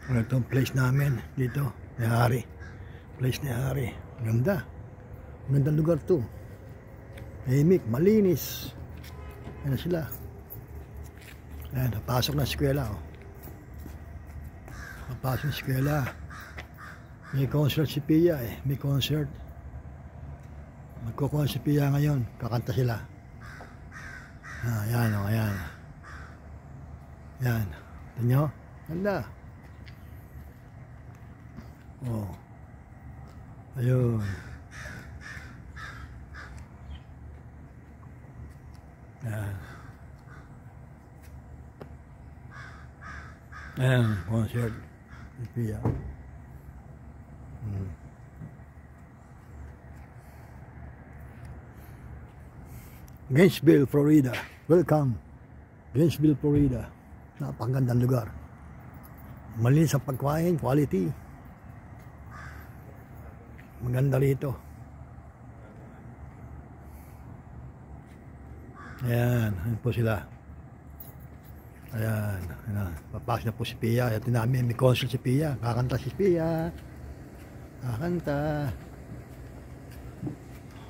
Itong place namin dito, ni Hari. Place ni Hari. Ganda. Gandang lugar to. Tahimik, malinis. Ayan na sila. Ayan, napasok na eskwela. Oh. Napasok na eskwela. May concert si Pia eh. May concert. Magko-concert si Pia ngayon. Kakanta sila. Ayan o, ayan. Ayan. Ito nyo? Ganda. Oh. Ayun. Ayan. Ayan, concert. Pia. Gainesville, Florida. Welcome. Gainesville, Florida. Napakagandang lugar. Malinis ang pagkain, quality. Maganda rito. Ayan, ayan po sila. Ayan, ayan. Papasok na po si Pia. Ito namin, may concert si Pia. Kakanta si Pia. Kakanta.